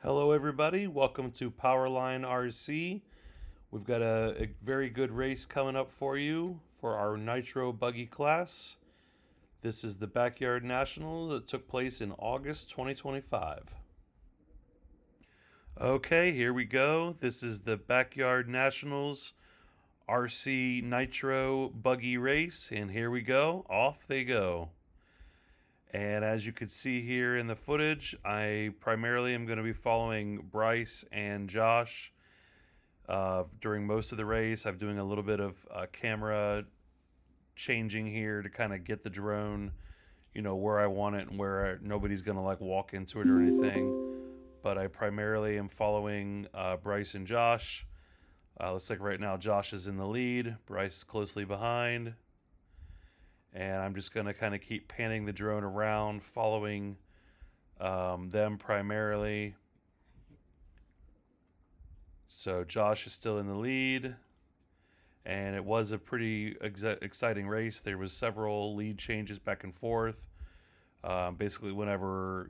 Hello everybody, welcome to PowerLine RC. We've got a very good race coming up for you for our Nitro Buggy class. This is the Backyard Nationals that took place in August 2025. Okay, here we go. This is the Backyard Nationals RC Nitro Buggy race, and here we go. Off they go. And as you can see here in the footage, I primarily am going to be following Bryce and Josh during most of the race. I'm doing a little bit of camera changing here to kind of get the drone, where I want it and where nobody's going to like walk into it or anything. But I primarily am following Bryce and Josh. Looks like right now Josh is in the lead, Bryce closely behind. And I'm just going to kind of keep panning the drone around, following them primarily. So Josh is still in the lead. And it was a pretty exciting race. There was several lead changes back and forth. Basically, whenever,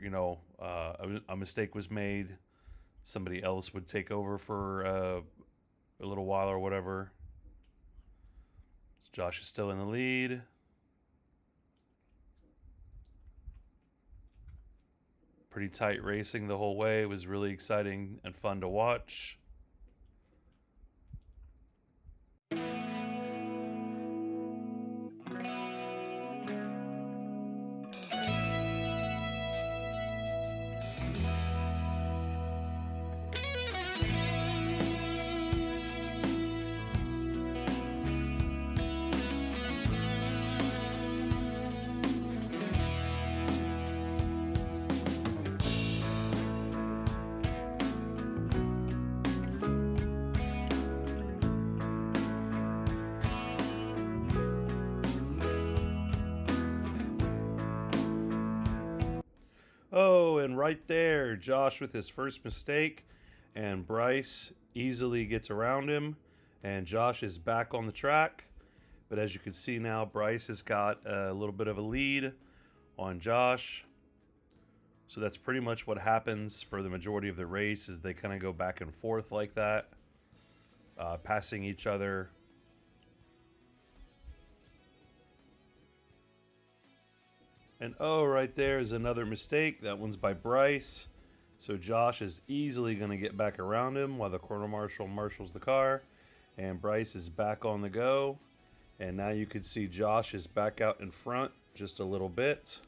a mistake was made, somebody else would take over for a little while or whatever. So Josh is still in the lead. Pretty tight racing the whole way. It was really exciting and fun to watch. Oh, and right there, Josh with his first mistake, and Bryce easily gets around him, and Josh is back on the track. But as you can see now, Bryce has got a little bit of a lead on Josh. So that's pretty much what happens for the majority of the race, is they kind of go back and forth like that, passing each other. And oh, right there is another mistake. That one's by Bryce. So Josh is easily going to get back around him while the corner marshal marshals the car. And Bryce is back on the go. And now you can see Josh is back out in front just a little bit.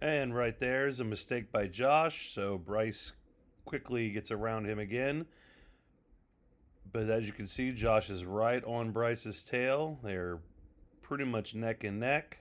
And right there is a mistake by Josh, so Bryce quickly gets around him again. But as you can see, Josh is right on Bryce's tail. They're pretty much neck and neck.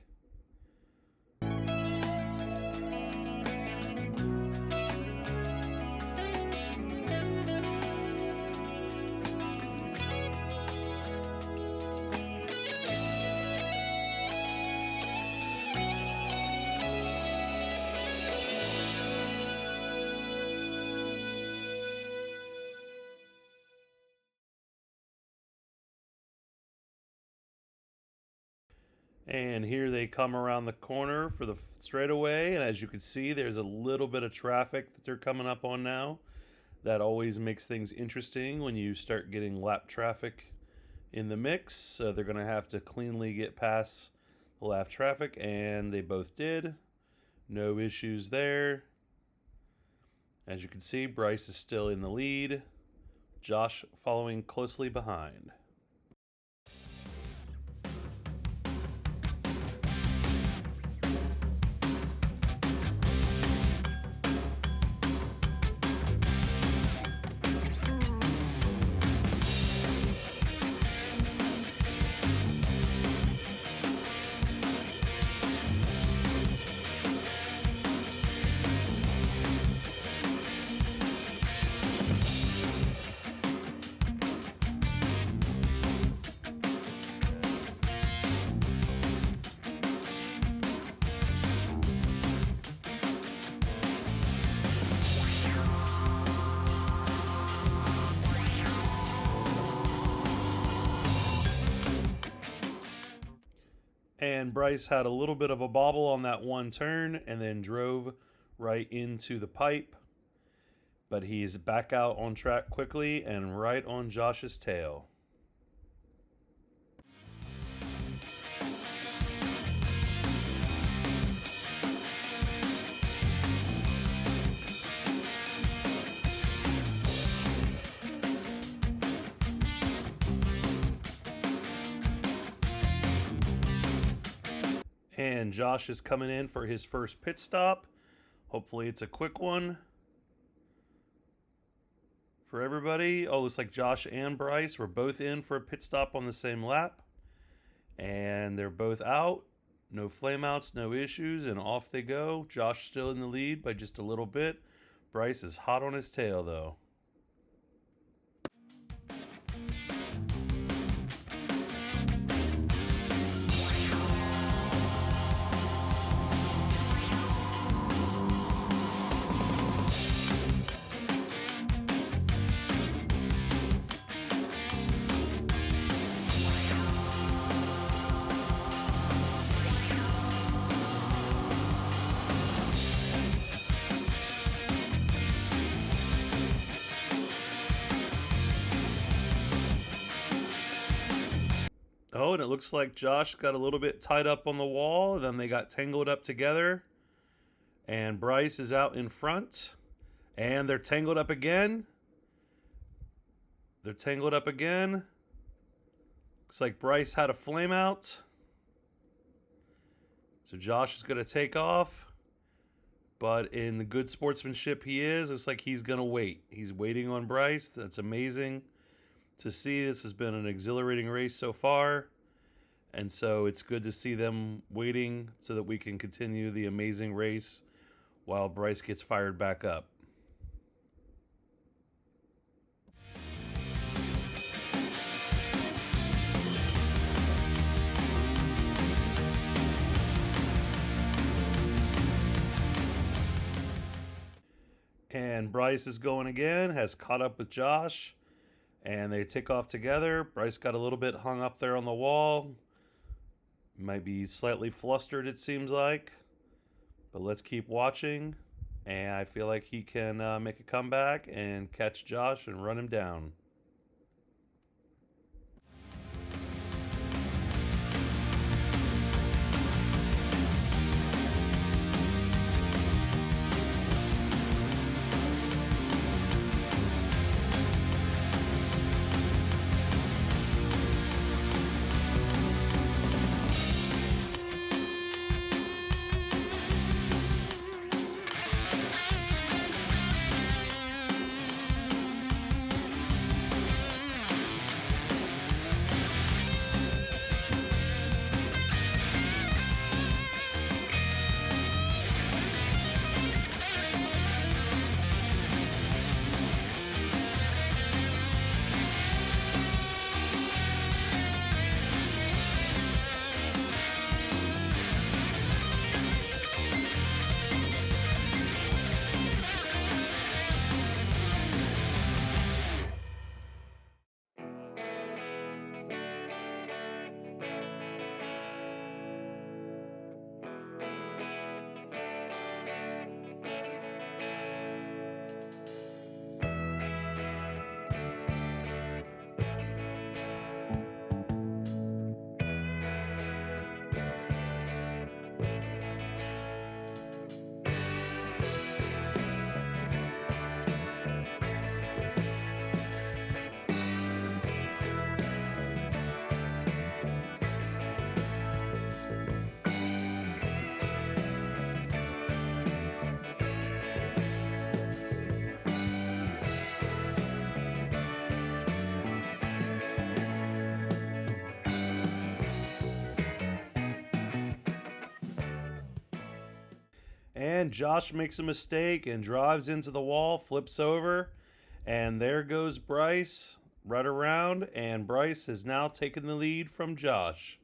And here they come around the corner for the straightaway. And as you can see, there's a little bit of traffic that they're coming up on now. That always makes things interesting when you start getting lap traffic in the mix. So they're going to have to cleanly get past lap traffic, and they both did. No issues there. As you can see, Bryce is still in the lead. Josh following closely behind. And Bryce had a little bit of a bobble on that one turn and then drove right into the pipe. But he's back out on track quickly and right on Josh's tail. And Josh is coming in for his first pit stop. Hopefully it's a quick one for everybody. Oh, looks like Josh and Bryce were both in for a pit stop on the same lap. And they're both out. No flameouts, no issues, and off they go. Josh still in the lead by just a little bit. Bryce is hot on his tail, though. Oh, and it looks like Josh got a little bit tied up on the wall. Then they got tangled up together. And Bryce is out in front. And they're tangled up again. They're tangled up again. Looks like Bryce had a flame out. So Josh is going to take off. But in the good sportsmanship he is, looks like he's going to wait. He's waiting on Bryce. That's amazing to see. This has been an exhilarating race so far, and so it's good to see them waiting so that we can continue the amazing race while Bryce gets fired back up. And Bryce is going again, has caught up with Josh. And they take off together. Bryce got a little bit hung up there on the wall. Might be slightly flustered, it seems like. But let's keep watching. And I feel like he can make a comeback and catch Josh and run him down. And Josh makes a mistake and drives into the wall, flips over, and there goes Bryce right around, and Bryce has now taken the lead from Josh.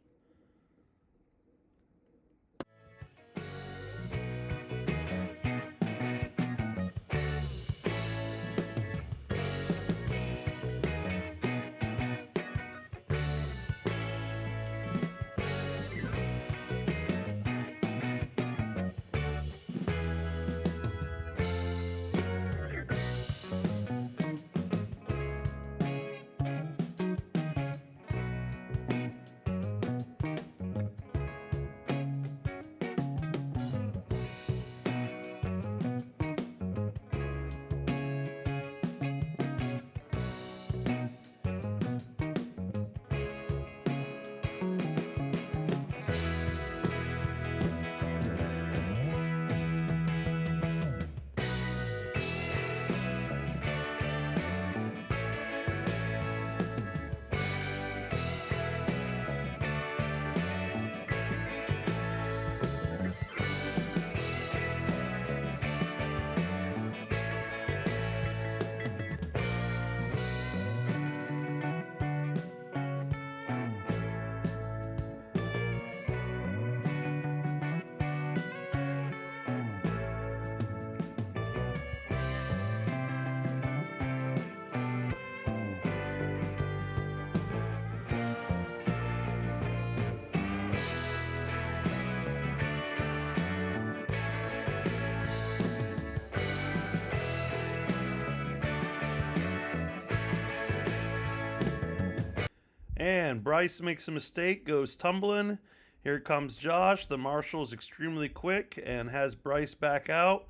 And Bryce makes a mistake, goes tumbling. Here comes Josh. The marshal is extremely quick and has Bryce back out.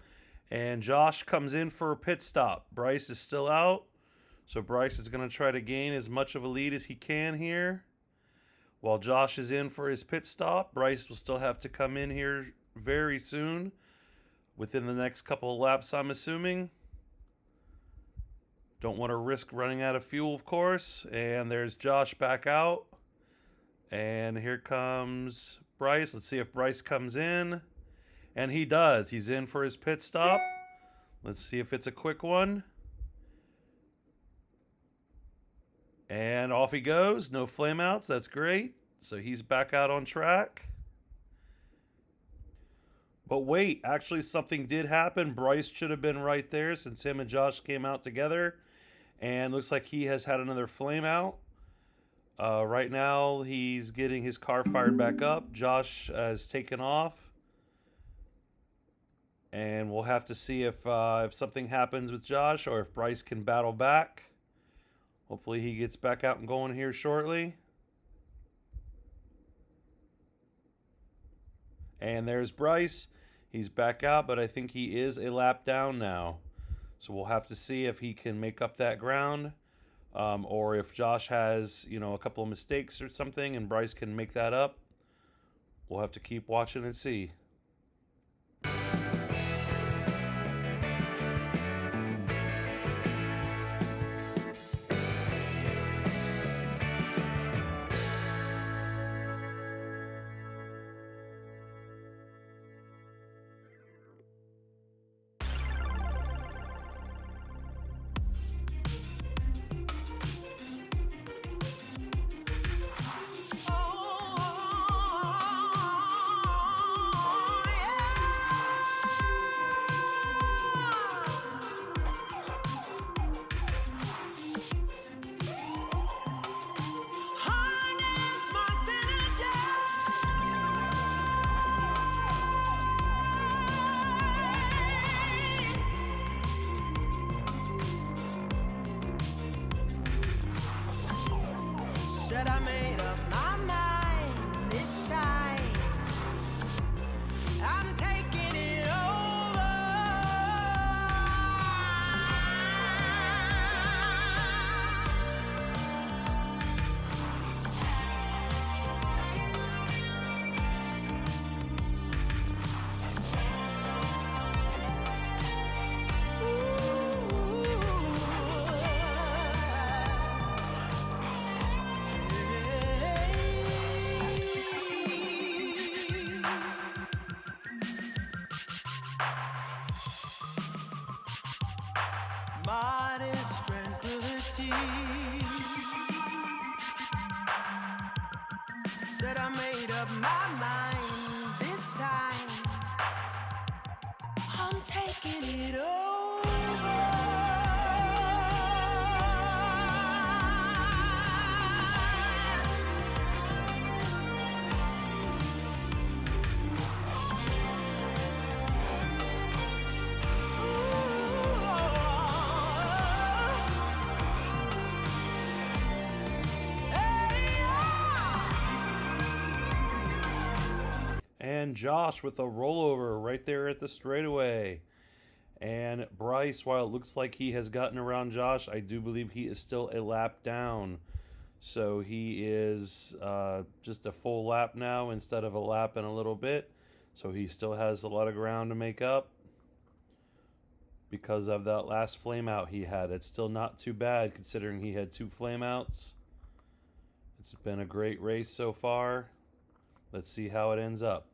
And Josh comes in for a pit stop. Bryce is still out. So Bryce is going to try to gain as much of a lead as he can here. While Josh is in for his pit stop, Bryce will still have to come in here very soon. Within the next couple of laps, I'm assuming. Don't want to risk running out of fuel, of course. And there's Josh back out. And here comes Bryce. Let's see if Bryce comes in. And he does. He's in for his pit stop. Let's see if it's a quick one. And off he goes. No flameouts. That's great. So he's back out on track. But wait, actually something did happen. Bryce should have been right there since him and Josh came out together. And looks like he has had another flame out. Right now, he's getting his car fired back up. Josh has taken off. And we'll have to see if something happens with Josh or if Bryce can battle back. Hopefully he gets back out and going here shortly. And there's Bryce. He's back out, but I think he is a lap down now. So we'll have to see if he can make up that ground, or if Josh has, a couple of mistakes or something and Bryce can make that up. We'll have to keep watching and see. but I made up my mind this time. I'm taking it over. And Josh with a rollover right there at the straightaway. And Bryce, while it looks like he has gotten around Josh, I do believe he is still a lap down. So he is just a full lap now instead of a lap and a little bit. So he still has a lot of ground to make up because of that last flame out he had. It's still not too bad considering he had 2 flame outs. It's been a great race so far. Let's see how it ends up.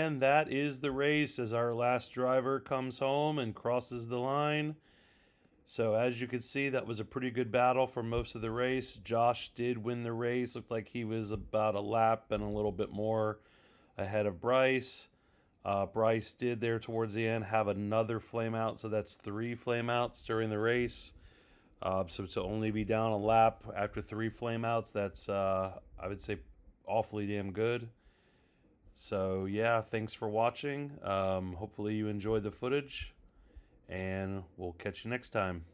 And that is the race as our last driver comes home and crosses the line. So as you can see, that was a pretty good battle for most of the race. Josh did win the race. Looked like he was about a lap and a little bit more ahead of Bryce. Bryce did there towards the end have another flame out, so that's 3 flame outs during the race. So to only be down a lap after 3 flame outs, that's I would say awfully damn good. So yeah, thanks for watching. Hopefully you enjoyed the footage, and we'll catch you next time.